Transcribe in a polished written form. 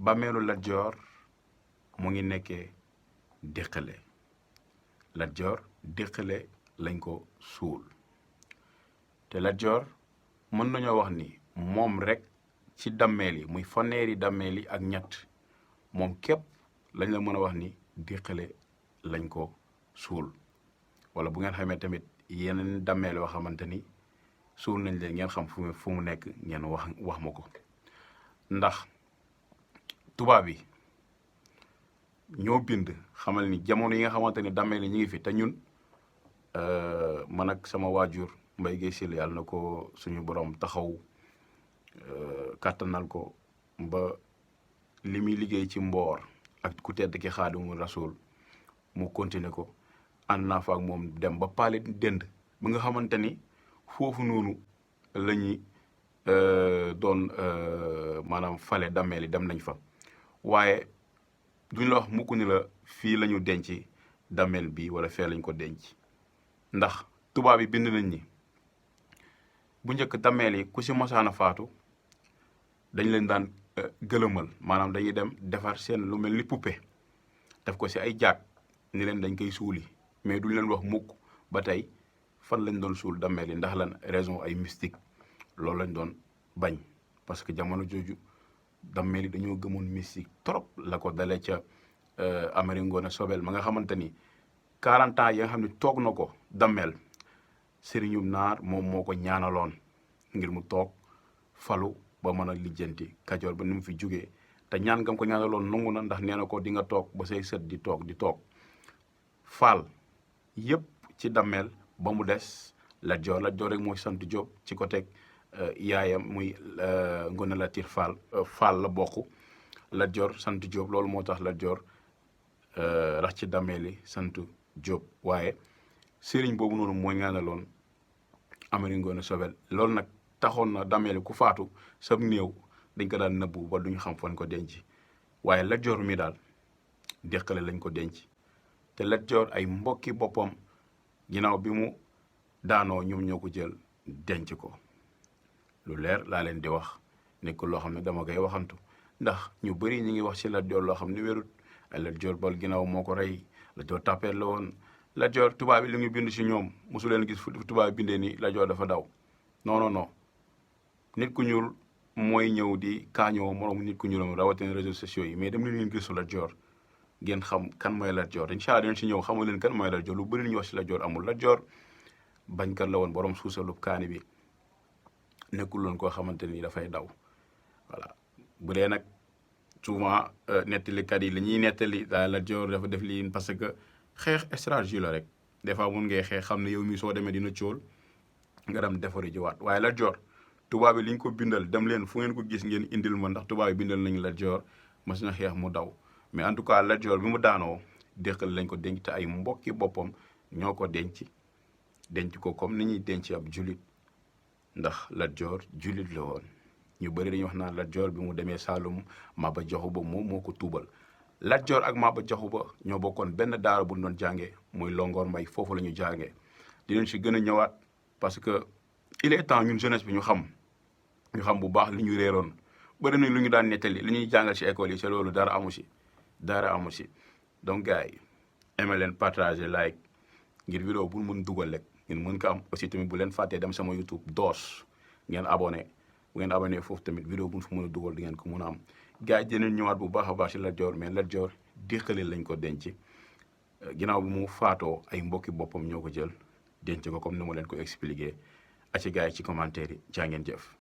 bàmmeelu Lat Joor mu ngi nekkee Déqale. Lat Joor Déqale lañ ko suul te Lat Joor mën nañoo wax ni moom rek ci dammeel yi muy fanweeri dammeel yi ak ñett moom képp lañ la mën a wax ni Déqale lañ ko suul. wala bu ngeen xamee tamit yeneen dammeel yoo xamante ni suul nañ leen ngeen xam fu mu nekk ngeen wax ma ko. ndax tubaab yi ñoo bind xamal ni jamono yi nga xamante ni dammeel yi ñu ngi fi te ñun man ak sama waajur Mbaye Guèye Sylla yàlla na ko suñu borom taxaw kàttanal ko ba li muy liggéey ci mboor ak ku tedd ki Xaadimu Rasuul mu continuer ko. ànd naa fa ak moom dem ba paale dënd ba nga xamante ni foofu noonu la ñuy doon maanaam fale dammeel yi dem nañ fa waaye duñ la wax mukk ni la fii la ñu denc dammeel bi wala fee lañ ko denc. ndax tubaab yi bind nañ ni bu njëkk dammeel yi ku si mosaana faatu dañ leen daan gëlëmal maanaam dañuy dem defar seen lu mel ni poupée def ko si ay jaag ni leen dañ koy suuli mais duñ leen wax mukk ba tey fan lañ doon suul dammeel yi ndax lan raison ay mystique loolu lañ doon bañ parce que jamono jooju dammeel yi dañoo gëmoon mystique trop la ko dalee ca Amari Ngoone Sobel ma nga xamante ni 40 ans yi nga xam ne toog na ko dammeel sëriñum naar moom moo ko ñaanaloon ngir mu toog falu ba mën a lijjanti Kajoor ba ni mu fi jógee te ñaan ngam ko ñaanaloon nangu na ndax nee na ko di nga toog ba say sët di toog faal yëpp ci dammeel ba mu des Lat Joor rek mooy sant Jóob ci côté yaayam muy Ngoone Latiir Faal Faal la bokk Lat Joor sant Jóob loolu moo tax Lat Joor rax ci dammeel yi sant Jóob waaye sëriñ boobu noonu mooy ñaanaloon Amari Ngoone Sobel loolu nag taxoon na dammeel yi ku faatu sab néew dañ ko daan nëbbu ba duñu xam fan ko denc waaye Lat Joor mi daal Déqale lañ ko denc te Lat Joor ay mbokki boppam ginnaaw bi mu daanoo ñoom ñoo ko jël denc ko lu leer laa leen di wax nekkul loo xam ne dama koy waxantu ndax ñu bëri ñi ngi wax ci Lat Joor loo xam ne wérut ay Lat Joor bal ginnaaw moo ko rey Lat Joor tàppeet la woon Lat Joor tubaab yi li ñu bind ci ñoom mosu leen gis fu tubaab bindee ni Lat Joor dafa daw non nit ku ñuul mooy ñëw di kaañoo moroom nit ku ñuulam rawatina réseaux sociaux yi mais dem leen ngeen gëstu Lat Joor ngeen xam kan mooy Lat Joor incha allah dañu ci ñëw xamul leen kan mooy Lat Joor lu bëri li ñuy wax ci Lat Joor amul. Lat Joor bañkat la woon borom suusalub kaani bi nekkul loon koo xamante ni dafay daw voilà. bu dee nag souvent nettalikat yi li ñuy nettali daal Lat Joor dafa def lii parce que xeex stratégie la rek des fois mun ngay xeex xam ne yow mi soo demee dina cóol nga dem defari jiwaat waaye Lat Joor tubaab yi li ñu ko bindal dem leen fu ngeen ko gis ngeen indil ma ndax tubaab yi bindal nañu Lat Joor mas na xeex mu daw. mais en tout cas Lat Joor bi mu daanoo Déqale lañ ko denc te ay mbokki boppam ñoo ko denc ko comme ni ñuy denc ab julit ndax Lat Joor julit la woon ñu bëri dañuy wax naan Lat Joor bi mu demee Saalum Maba Jaxu Ba moom moo ko tuubal. Lat Joor ak Maba Jaxu Ba ñoo bokkoon benn daara bu ñu doon jàngee muy Longoor Mbay foofu la ñu jàngee dinañ si gën a ñëwaat parce que il est temps ñun jeunesse bi ñu xam bu baax li ñu réeroon bëri nañ lu ñu daan nettali li ñuy jàngal si école yi c'est loolu dara amu si. Donc gars yi aimé leen partager like ngir vidéo bu mën dugal rek ngeen mën ko am aussi tamit bu leen fàttee dem sama YouTube Doss ngeen abonné bu ngeen abonné foofu tamit vidéo bu fu mën a dugal di ngeen ko mën a am. gars yi dinañ ñëwaat bu baax a baax ci Lat Joor mais Lat Joor Déqale lañ ko denc ginnaaw bi mu faatoo ay mbokki boppam ñoo ko jël denc ko comme ni ma leen ko expliqué. ci gars yi ci commentaire yi jaa ngeen jëf.